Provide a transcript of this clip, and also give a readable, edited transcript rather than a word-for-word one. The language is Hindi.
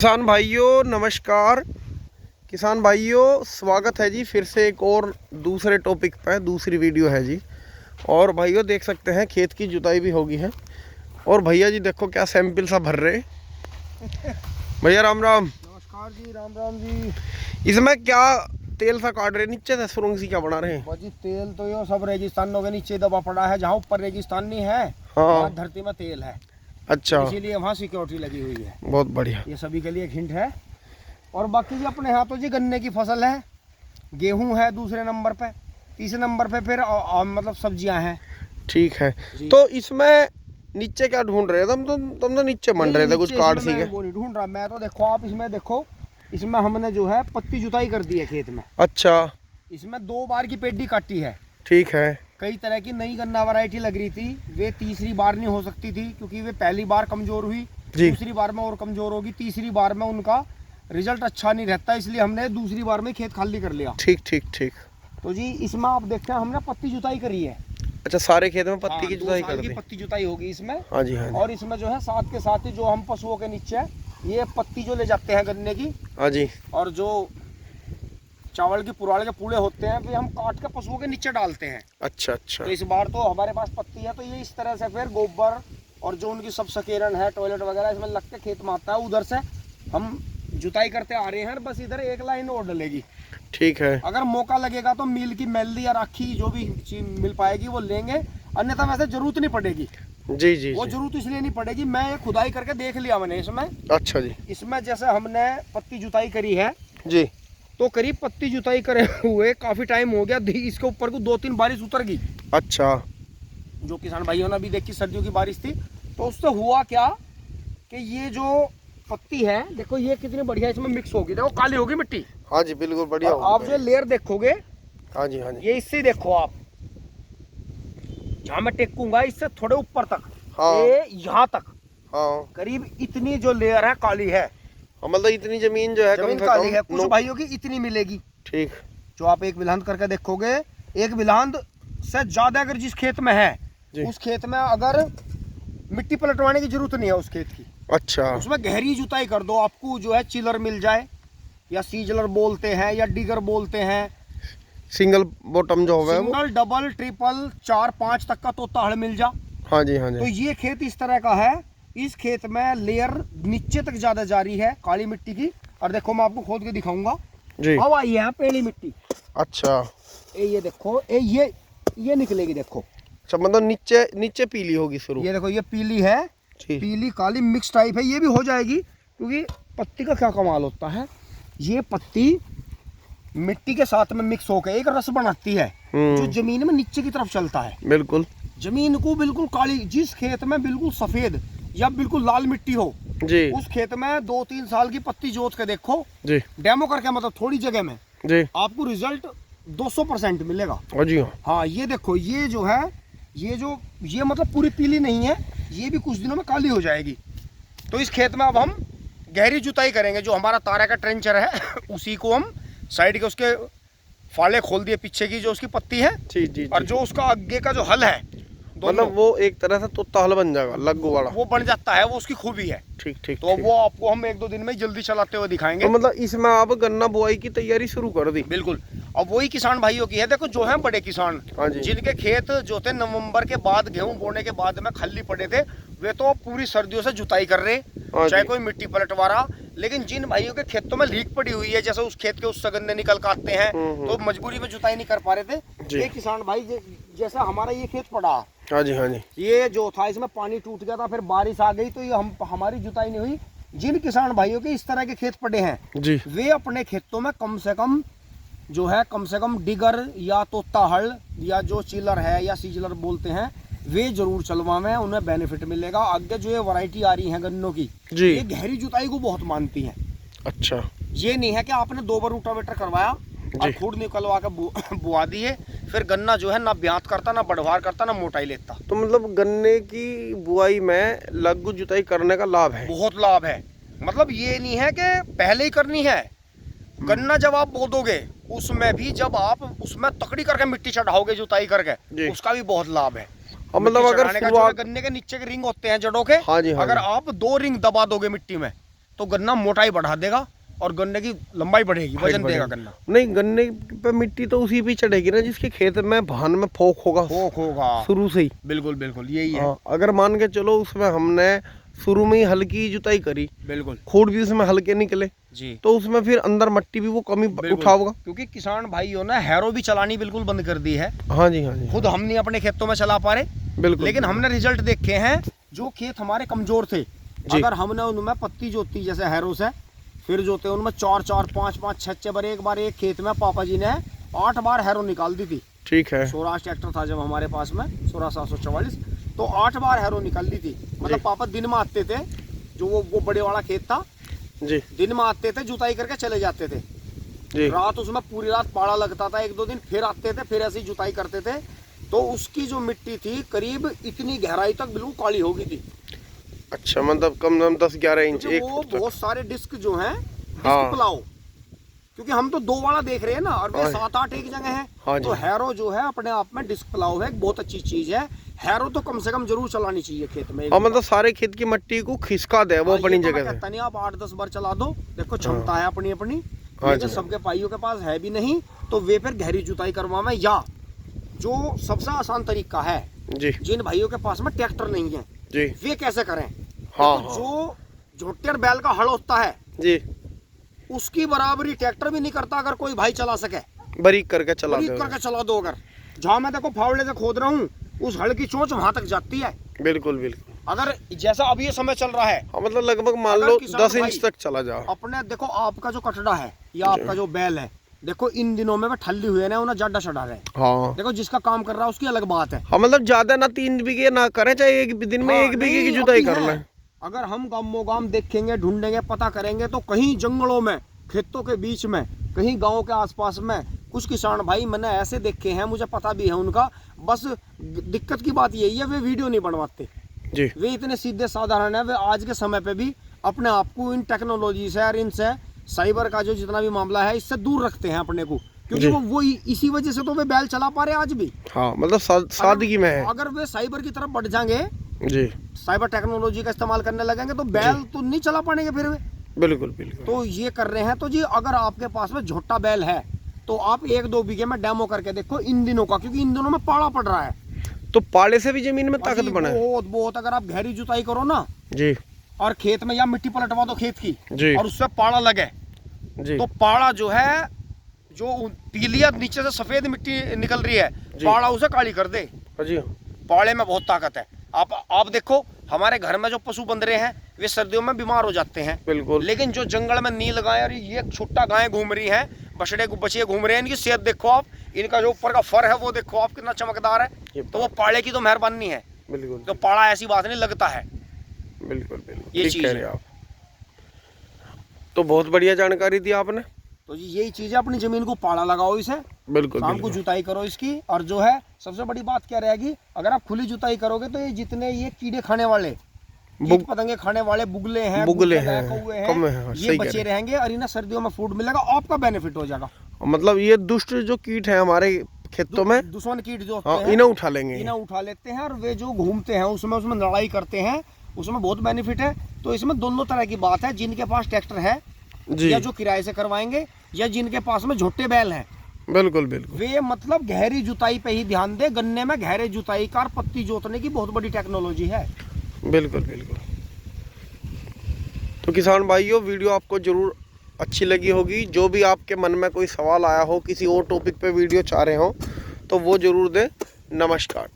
किसान भाइयों नमस्कार। किसान भाइयों स्वागत है जी फिर से एक और दूसरे टॉपिक पे दूसरी वीडियो है जी। और भाइयों देख सकते हैं खेत की जुताई भी होगी है। और भैया जी देखो क्या सैंपल सा भर रहे। भैया राम राम। नमस्कार जी, राम राम जी। इसमें क्या तेल सा काट रहे निच्चे से सुरंग सी क्या बना रहे हैं? जी तेल तो यो सब रेगिस्तानों के नीचे दबा पड़ा है। जहाँ ऊपर रेगिस्तान नहीं है हाँ वहाँ धरती में तेल है। अच्छा इसीलिए वहाँ सिक्योरिटी लगी हुई है। बहुत बढ़िया। ये सभी के लिए एक हिंट है। और बाकी जी अपने यहाँ तो जी गन्ने की फसल है, गेहूं है दूसरे नंबर पे, तीसरे नंबर पे फिर मतलब सब्जियां हैं। ठीक है तो इसमें नीचे क्या ढूंढ रहे थे? तुम तो नीचे मंड रहे थे कुछ कार्ड सी के। वो नहीं ढूंढ रहा मैं तो। देखो आप इसमें देखो, इसमें हमने जो है पत्ती जुताई कर दी है खेत में। अच्छा इसमें 2 बार की पेडी काटी है। ठीक है। कई तरह की नई गन्ना वैरायटी लग रही थी, वे तीसरी बार नहीं हो सकती थी क्योंकि वे पहली बार कमजोर हुई, दूसरी बार में और कमजोर होगी, तीसरी बार में उनका रिजल्ट अच्छा नहीं रहता, इसलिए हमने दूसरी बार में खेत खाली कर लिया। ठीक ठीक ठीक। तो जी इसमें आप देखते हैं हमने पत्ती जुताई करी है। अच्छा सारे खेत में पत्ती की हाँ, जुताई 2 कर साल की दी। पत्ती जुताई होगी इसमें। हाँ जी हाँ जी। और इसमें जो है साथ के साथ ही जो हम पशुओं के नीचे ये पत्ती जो ले जाते हैं गन्ने की, हाँ जी। और जो चावल की पुराल के पूड़े होते हैं वे हम काट के पशुओं के नीचे डालते हैं। अच्छा अच्छा। तो इस बार तो हमारे पास पत्ती है, तो ये इस तरह से फिर गोबर और जो उनकी सब सकेरन है, टॉयलेट वगैरह इसमें लग के खेत में आता है। उधर से हम जुताई करते आ रहे हैं, बस इधर एक लाइन और डलेगी। ठीक है। अगर मौका लगेगा तो मील की मैली या राखी जो भी चीज मिल पाएगी वो लेंगे, अन्यथा वैसे जरूरत नहीं पड़ेगी। जी जी वो जी। जरूरत इसलिए नहीं पड़ेगी, मैं ये खुदाई करके देख लिया मैंने इसमें। अच्छा जी। इसमें जैसे हमने पत्ती जुताई करी है जी तो करीब पत्ती जुताई करे हुए काफी टाइम हो गया, इसके ऊपर को 2-3 बारिश उतर गई। अच्छा। जो किसान भाइयों ने भी देखी सर्दियों की बारिश थी, तो उससे हुआ क्या कि ये जो पत्ती है देखो ये कितनी बढ़िया इसमें मिक्स होगी, देखो काली होगी मिट्टी। हाँ जी बिल्कुल बढ़िया। आप जो लेयर देखोगे, हाँ जी हाँ जी। ये इससे देखो आप, जहाँ मैं टेकूंगा इससे थोड़े ऊपर तक, हाँ ये यहाँ तक हाँ। करीब इतनी जो लेयर है काली है। मतलब इतनी जमीन जो है जमीन कम से काली कम है, कुछ भाइयों की इतनी मिलेगी। ठीक। जो आप एक बिलांद करके देखोगे, एक बिलांद से ज्यादा अगर जिस खेत में है उस खेत में अगर मिट्टी पलटवाने की जरूरत नहीं है उस खेत की। अच्छा। उसमें गहरी जुताई कर दो, आपको जो है चिलर मिल जाए, या सीजलर बोलते हैं या डिगर बोलते हैं, सिंगल बॉटम जो होगा वो। सिंगल डबल ट्रिपल 4-5 तक का तोता हड़ मिल जा। हाँ जी हाँ तो जी। ये खेत इस तरह का है, इस खेत में लेयर नीचे तक ज्यादा जा रही है काली मिट्टी की। और देखो मैं आपको खोद के दिखाऊंगा जी। अब आई है पहली मिट्टी। अच्छा। ये देखो ये निकलेगी देखो। अच्छा मतलब नीचे नीचे पीली होगी शुरू। ये देखो ये पीली है, पीली काली मिक्स टाइप है, ये भी हो जाएगी क्योंकि पत्ती का क्या कमाल होता है, ये पत्ती मिट्टी के साथ में मिक्स होकर एक रस बनाती है जो जमीन में नीचे की तरफ चलता है। बिल्कुल। जमीन को बिल्कुल काली, जिस खेत में बिल्कुल सफेद या बिल्कुल लाल मिट्टी हो जी उस खेत में 2-3 साल की पत्ती जोत के देखो जी। डेमो करके, मतलब थोड़ी जगह में जी आपको रिजल्ट 200% मिलेगा। जी हाँ। हाँ ये देखो ये जो है, ये मतलब पूरी पीली नहीं है, ये भी कुछ दिनों में काली हो जाएगी। तो इस खेत में अब हम गहरी जुताई करेंगे। जो हमारा तारा का ट्रेंचर है उसी को हम साइड के उसके फाले खोल दिए पीछे की जो उसकी पत्ती है। जी जी। और जो उसका आगे का जो हल है मतलब वो एक तरह से तोता हल बन जाएगा, लग्गू वाला। वो बन जाता है, वो उसकी खूबी है। ठीक ठीक। तो वो आपको हम 1-2 दिन में जल्दी चलाते हुए दिखाएंगे। तो मतलब इसमें आप गन्ना बुआई की तैयारी शुरू कर दी? बिल्कुल। अब वही किसान भाइयों की है, देखो जो है बड़े किसान, हाँ जी। जिनके खेत जो थे नवंबर के बाद गेहूं बोने के बाद में खाली पड़े थे, वे तो पूरी सर्दियों से जुताई कर रहे, चाहे कोई मिट्टी पलटवा रहा। लेकिन जिन भाइयों के खेतों में लीक पड़ी हुई है, जैसे उस खेत के उस गन्ने निकल के आते हैं तो मजबूरी में जुताई नहीं कर पा रहे थे, ये किसान भाई जैसा हमारा ये खेत पड़ा, हाँ जी हाँ जी, ये जो था इसमें पानी टूट गया था, फिर बारिश आ गई तो ये हमारी जुताई नहीं हुई। जिन किसान भाइयों के इस तरह के खेत पड़े हैं जी, वे अपने खेतों में कम से कम डिगर या तोता हल या जो चिलर है या सीजलर बोलते हैं वे जरूर चलवाएं, उन्हें बेनिफिट मिलेगा। आगे जो ये वैरायटी आ रही है गन्नों की, ये गहरी जुताई को बहुत मानती हैं। अच्छा, ये नहीं है कि आपने 2 बार रोटावेटर करवाया और खूड निकलवा के बुआ दिए, फिर गन्ना जो है ना ब्यात करता, ना बढ़वार करता, ना मोटाई लेता। तो मतलब गन्ने की बुआई में लघु जुताई करने का लाभ है? बहुत लाभ है। मतलब ये नहीं है कि पहले ही करनी है, गन्ना जब आप बो दोगे उसमें भी जब आप उसमें तकड़ी करके मिट्टी चढ़ाओगे जुताई करके, उसका भी बहुत लाभ है। मतलब अगर गन्ने के नीचे के रिंग होते हैं जड़ों के, हाँ जी, हाँ अगर जी। आप 2 रिंग दबा दोगे मिट्टी में तो गन्ना मोटाई बढ़ा देगा और गन्ने की लंबाई बढ़ेगी, वजन देगा गन्ना। नहीं, गन्ने पे मिट्टी तो उसी पे चढ़ेगी ना जिसके खेत में भान में फोक होगा शुरू से ही। बिल्कुल बिल्कुल यही है। अगर मान के चलो उसमें हमने शुरू में ही हल्की जुताई करी, बिल्कुल खोड भी उसमें हल्के निकले जी, तो उसमें फिर अंदर मट्टी भी वो कमी उठाओगा। क्योंकि किसान भाइयों ने हैरो भी चलानी बिल्कुल बंद कर दी है। हाँ जी, हाँ जी। खुद हम नहीं अपने खेतों में चला पा रहे, बिल्कुल, लेकिन हमने रिजल्ट देखे हैं। जो खेत हमारे कमजोर थे, अगर हमने उनमें पत्ती जोती जैसे हैरो से, फिर जोते उनमें 4-4, 5-5, 6 बार, एक बार एक खेत में पापा जी ने 8 बार हैरो निकाल दी थी। ठीक है। स्वराज ट्रैक्टर था जब हमारे पास में, स्वराज 744, तो 8 बार हैरो निकाल दी थी। मतलब पापा दिन में आते थे, जो वो बड़े वाला खेत था जी, दिन में आते थे, जुताई करके चले जाते थे जी। रात उसमें पूरी रात पाड़ा लगता था, 1-2 दिन फिर आते थे, फिर ऐसी जुताई करते थे। तो उसकी जो मिट्टी थी करीब इतनी गहराई तक बिल्कुल काली हो गई थी। अच्छा, मतलब कम 10-11 इंच एक वो बहुत सारे डिस्क जो हैं, हाँ। डिस्क प्लाव, क्योंकि हम तो 2 वाला देख रहे हैं ना, और वे 7-8 एक जगह है। हाँ तो हैरो जो है अपने आप में डिस्क प्लाव है, एक बहुत अच्छी चीज है। हैरो तो कम से कम जरूर चलानी चाहिए खेत में। हाँ, मतलब सारे खेत की मिट्टी को खिसका दे वो अपनी जगह से। नहीं, आप 8-10 बार चला दो, देखो क्षमता है अपनी अपनी। हाँ लेकिन सबके भाइयों के पास है भी नहीं, तो वे फिर गहरी जुताई करवाएं, या जो सबसे आसान तरीका है जी, जिन भाइयों के पास में ट्रैक्टर नहीं है जी, वे कैसे करें। हाँ, तो जो झोटे और बैल का हल होता है जी, उसकी बराबरी ट्रैक्टर भी नहीं करता अगर कोई भाई चला सके। बारीक करके चला बारीक दो। करके चला दो। अगर जहाँ मैं देखो फावड़े से खोद रहा हूँ, उस हल की चोंच वहां तक जाती है। बिल्कुल बिल्कुल। अगर जैसा अब ये समय चल रहा है, हाँ, मतलब लगभग मान लो 10 इंच तक चला जाओ। अपने देखो आपका जो कटड़ा है या आपका जो बैल है, देखो इन दिनों में ठल्ली हुए ना, उन्हें जड्डा चढ़ा रहे। हाँ, देखो जिसका काम कर रहा है उसकी अलग बात है। हाँ, मतलब ज्यादा ना 3 बीघे ना करें, चाहे एक दिन में 1 बीघे की जुताई कर लें। अगर हम गाँव देखेंगे, ढूंढेंगे, पता करेंगे, तो कहीं जंगलों में, खेतों के बीच में, कहीं गाँव के आसपास में कुछ किसान भाई मैंने ऐसे देखे हैं, मुझे पता भी है उनका। बस दिक्कत की बात यही है, वे वीडियो नहीं बनवाते जी। वे इतने सीधे साधारण है। वे आज के समय पे भी अपने आप को इन टेक्नोलॉजी से और इनसे साइबर का जो जितना भी मामला है इससे दूर रखते हैं अपने को, क्योंकि वो इसी वजह से तो वे बैल चला पा रहे आज भी। हाँ, मतलब सादगी में है। अगर वे साइबर की तरफ बढ़ जाएंगे जी, साइबर टेक्नोलॉजी का इस्तेमाल करने लगेंगे, तो बैल तो नहीं चला पाएंगे फिर वे। बिल्कुल बिल्कुल। तो ये कर रहे हैं। तो जी अगर आपके पास में झोटा बैल है तो आप 1-2 बीघे में डेमो करके देखो इन दिनों का, क्योंकि इन दिनों में पाड़ा पड़ रहा है। तो पाड़े से भी जमीन में ताकत बने बहुत। अगर आप गहरी जुताई करो ना जी, और खेत में या मिट्टी पलटवा दो खेत की जी, और उससे पाड़ा लगे जी, तो पाड़ा जो है, जो पीली या नीचे से सफेद मिट्टी निकल रही है, पाड़ा उसे काली कर दे। जी, पाड़े में बहुत ताकत है। आप देखो हमारे घर में जो पशु बंदरे हैं वे सर्दियों में बीमार हो जाते हैं। बिल्कुल। लेकिन जो जंगल में नील गाय और ये छुट्टा गाय घूम रही है, बछड़े घूम रहे हैं, इनकी सेहत देखो आप, इनका जो ऊपर का फर है वो देखो आप कितना चमकदार है। तो वो पाड़े की तो मेहरबानी है। बिल्कुल। तो पाड़ा ऐसी बात नहीं लगता है। बिल्कुल बिल्कुल, ये ठीक चीज कह रहे हैं आप। तो बहुत बढ़िया जानकारी दी आपने। तो यही चीज है, अपनी जमीन को पाड़ा लगाओ इसे, बिल्कुल, शाम को जुताई करो इसकी। और जो है सबसे बड़ी बात क्या रहेगी, अगर आप खुली जुताई करोगे तो ये जितने ये कीड़े खाने वाले, कीट पतंगे खाने वाले, बुगले हैं, कौवे हैं, ये बचे रहेंगे और इन्हें सर्दियों में फूड मिलेगा, आपका बेनिफिट हो जाएगा। मतलब ये दुष्ट जो कीट है हमारे खेतों में, दुश्मन कीट जो इन्हें उठा लेंगे, इन्हें उठा लेते हैं। और वे जो घूमते हैं उसमें लड़ाई करते हैं, उसमें बहुत बेनिफिट है। तो इसमें दोनों तरह की बात है, जिनके पास ट्रैक्टर है या जो किराए से करवाएंगे, या जिनके पास में झोटे बैल हैं, बिल्कुल बिल्कुल, वे मतलब गहरी जुताई पे ही ध्यान दे। गन्ने में गहरे जुताई का पत्ती जोतने की बहुत बड़ी टेक्नोलॉजी है। बिल्कुल बिल्कुल। तो किसान भाइयों, वीडियो आपको जरूर अच्छी लगी होगी। जो भी आपके मन में कोई सवाल आया हो, किसी और टॉपिक पे वीडियो चाह रहे हो, तो वो जरूर दें। नमस्कार।